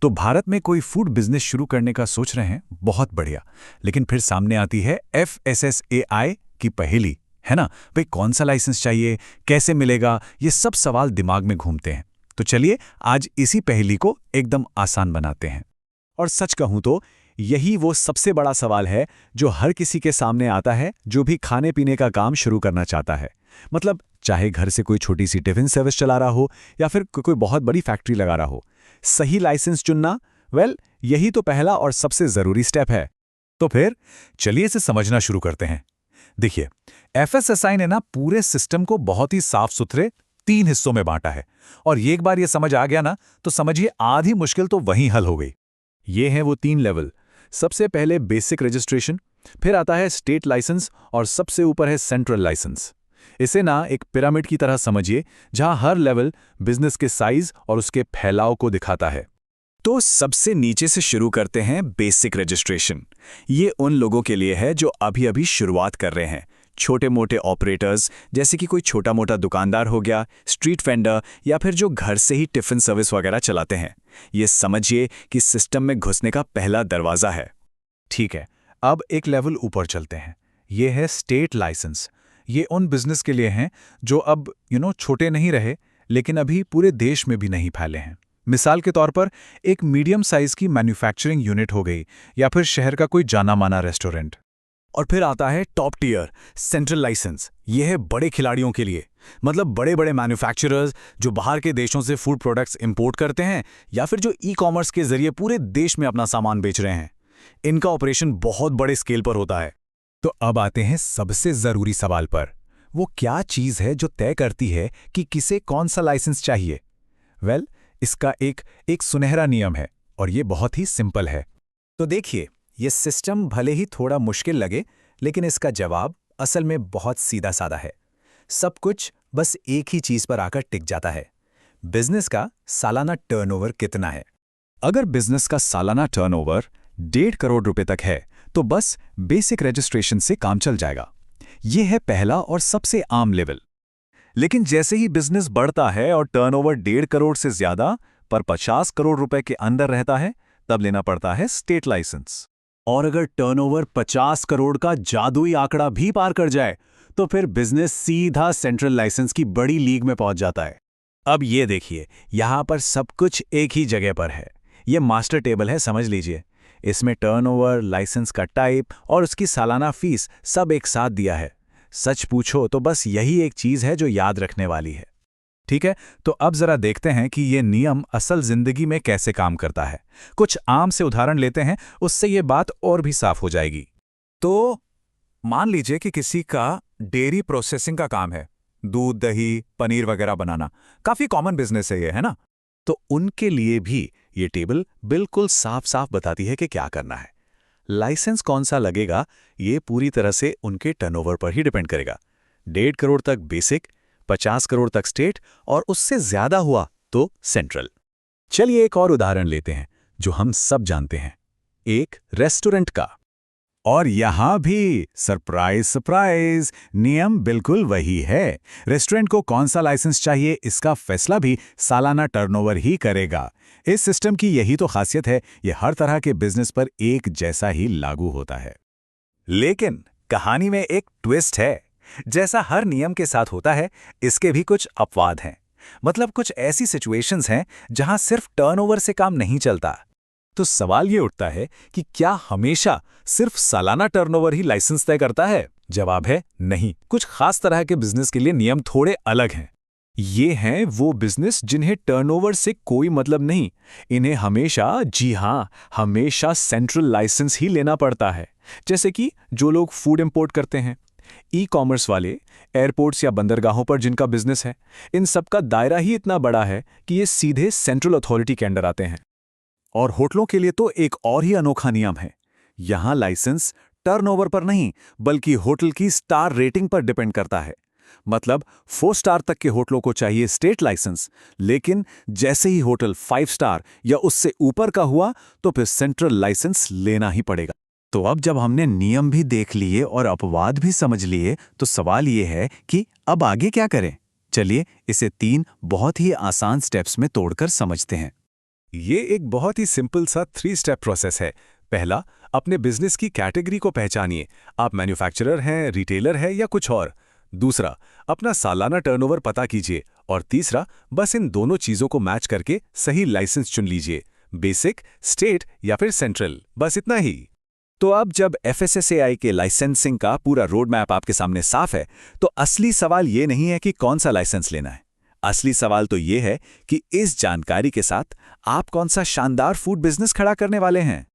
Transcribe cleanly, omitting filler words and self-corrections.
तो भारत में कोई फूड बिजनेस शुरू करने का सोच रहे हैं, बहुत बढ़िया। लेकिन फिर सामने आती है FSSAI की पहेली, है ना। भाई कौन सा लाइसेंस चाहिए, कैसे मिलेगा, ये सब सवाल दिमाग में घूमते हैं। तो चलिए आज इसी पहेली को एकदम आसान बनाते हैं। और सच कहूं तो यही वो सबसे बड़ा सवाल है जो हर किसी के सामने आता है जो भी खाने पीने का काम शुरू करना चाहता है। मतलब चाहे घर से कोई छोटी सी टिफिन सर्विस चला रहा हो या फिर कोई बहुत बड़ी फैक्ट्री लगा रहा हो, सही लाइसेंस चुनना, यही तो पहला और सबसे जरूरी स्टेप है। तो फिर चलिए इसे समझना शुरू करते हैं। देखिए, FSSAI ने ना पूरे सिस्टम को बहुत ही साफ सुथरे 3 हिस्सों में बांटा है। और एक बार ये समझ आ गया ना, तो समझिए आधी मुश्किल तो वहीं हल हो गई। ये हैं वो 3 लेवल। सबसे पहले बेसिक रजिस्ट्रेशन, फिर आता है स्टेट लाइसेंस और सबसे ऊपर है सेंट्रल लाइसेंस। इसे ना एक पिरामिड की तरह समझिए, जहां हर लेवल बिजनेस के साइज और उसके फैलाव को दिखाता है। तो सबसे नीचे से शुरू करते हैं बेसिक रजिस्ट्रेशन। ये उन लोगों के लिए है जो अभी अभी शुरुआत कर रहे हैं, छोटे मोटे ऑपरेटर्स, जैसे कि कोई छोटा मोटा दुकानदार हो गया, स्ट्रीट वेंडर, या फिर जो घर से ही टिफिन सर्विस वगैरह चलाते हैं। ये समझिए कि सिस्टम में घुसने का पहला दरवाजा है। ठीक है, अब एक लेवल ऊपर चलते हैं। ये है स्टेट लाइसेंस। ये उन बिजनेस के लिए हैं जो अब छोटे नहीं रहे, लेकिन अभी पूरे देश में भी नहीं फैले हैं। मिसाल के तौर पर एक मीडियम साइज की मैन्युफैक्चरिंग यूनिट हो गई, या फिर शहर का कोई जाना माना रेस्टोरेंट। और फिर आता है टॉप टियर सेंट्रल लाइसेंस। ये है बड़े खिलाड़ियों के लिए, मतलब बड़े बड़े मैन्युफैक्चरर्स जो बाहर के देशों से फूड प्रोडक्ट्स इंपोर्ट करते हैं, या फिर जो ई-कॉमर्स के जरिए पूरे देश में अपना सामान बेच रहे हैं। इनका ऑपरेशन बहुत बड़े स्केल पर होता है। तो अब आते हैं सबसे जरूरी सवाल पर। वो क्या चीज है जो तय करती है कि किसे कौन सा लाइसेंस चाहिए? इसका एक सुनहरा नियम है, और ये बहुत ही सिंपल है। तो देखिए, ये सिस्टम भले ही थोड़ा मुश्किल लगे, लेकिन इसका जवाब असल में बहुत सीधा साधा है। सब कुछ बस एक ही चीज पर आकर टिक जाता है। बिजनेस का सालाना टर्नओवर कितना है। अगर बिजनेस का सालाना टर्नओवर 1.5 करोड़ रुपए तक है, तो बस बेसिक रजिस्ट्रेशन से काम चल जाएगा। ये है पहला और सबसे आम लेवल। लेकिन जैसे ही बिजनेस बढ़ता है और टर्नओवर 1.5 करोड़ से ज्यादा पर 50 करोड़ रुपए के अंदर रहता है, तब लेना पड़ता है स्टेट लाइसेंस। और अगर टर्नओवर 50 करोड़ का जादुई आंकड़ा भी पार कर जाए, तो फिर बिजनेस सीधा सेंट्रल लाइसेंस की बड़ी लीग में पहुंच जाता है। अब ये देखिए, यहां पर सब कुछ एक ही जगह पर है। ये मास्टर टेबल है, समझ लीजिए। इसमें टर्नओवर, लाइसेंस का टाइप और उसकी सालाना फीस सब एक साथ दिया है। सच पूछो तो बस यही एक चीज है जो याद रखने वाली है। ठीक है, तो अब जरा देखते हैं कि ये नियम असल जिंदगी में कैसे काम करता है। कुछ आम से उदाहरण लेते हैं, उससे ये बात और भी साफ हो जाएगी। तो मान लीजिए कि किसी का डेयरी प्रोसेसिंग का काम है, दूध, दही, पनीर वगैरह बनाना। काफी कॉमन बिजनेस है ये, है ना। तो उनके लिए भी ये टेबल बिल्कुल साफ साफ बताती है कि क्या करना है। लाइसेंस कौन सा लगेगा, ये पूरी तरह से उनके टर्नओवर पर ही डिपेंड करेगा। 1.5 करोड़ तक बेसिक, 50 करोड़ तक स्टेट, और उससे ज्यादा हुआ तो सेंट्रल। चलिए एक और उदाहरण लेते हैं जो हम सब जानते हैं, एक रेस्टोरेंट का। और यहां भी सरप्राइज सरप्राइज, नियम बिल्कुल वही है। रेस्टोरेंट को कौन सा लाइसेंस चाहिए, इसका फैसला भी सालाना टर्नओवर ही करेगा। इस सिस्टम की यही तो खासियत है, ये हर तरह के बिजनेस पर एक जैसा ही लागू होता है। लेकिन कहानी में एक ट्विस्ट है। जैसा हर नियम के साथ होता है, इसके भी कुछ अपवाद हैं। मतलब कुछ ऐसी सिचुएशंस हैं जहां सिर्फ टर्नओवर से काम नहीं चलता। तो सवाल ये उठता है कि क्या हमेशा सिर्फ सालाना टर्नओवर ही लाइसेंस तय करता है? जवाब है नहीं। कुछ खास तरह के बिजनेस के लिए नियम थोड़े अलग हैं। ये हैं वो बिजनेस जिन्हें टर्नओवर से कोई मतलब नहीं। इन्हें हमेशा, जी हां, हमेशा सेंट्रल लाइसेंस ही लेना पड़ता है। जैसे कि जो लोग फूड इंपोर्ट करते हैं, ई-कॉमर्स वाले, एयरपोर्ट्स या बंदरगाहों पर जिनका बिजनेस है, इन सब का दायरा ही इतना बड़ा है कि ये सीधे सेंट्रल अथॉरिटी के अंडर आते हैं। और होटलों के लिए तो एक और ही अनोखा नियम है। यहां लाइसेंस टर्नओवर पर नहीं, बल्कि होटल की स्टार रेटिंग पर डिपेंड करता है। मतलब 4 स्टार तक के होटलों को चाहिए स्टेट लाइसेंस, लेकिन जैसे ही होटल 5 स्टार या उससे ऊपर का हुआ, तो फिर सेंट्रल लाइसेंस लेना ही पड़ेगा। तो अब जब हमने नियम भी देख लिए और अपवाद भी समझ लिए, तो सवाल ये है कि अब आगे क्या करें? चलिए इसे 3 बहुत ही आसान स्टेप्स में तोड़कर समझते हैं। ये एक बहुत ही सिंपल सा 3 स्टेप प्रोसेस है। पहला, अपने बिजनेस की कैटेगरी को पहचानिए। आप मैन्युफैक्चरर हैं, रिटेलर है या कुछ और। दूसरा, अपना सालाना टर्नओवर पता कीजिए। और तीसरा, बस इन दोनों चीजों को मैच करके सही लाइसेंस चुन लीजिए, बेसिक, स्टेट या फिर सेंट्रल, बस इतना ही। तो अब जब FSSAI के लाइसेंसिंग का पूरा रोड मैप आपके सामने साफ है, तो असली सवाल ये नहीं है कि कौन सा लाइसेंस लेना है। असली सवाल तो ये है कि इस जानकारी के साथ आप कौन सा शानदार फूड बिजनेस खड़ा करने वाले हैं।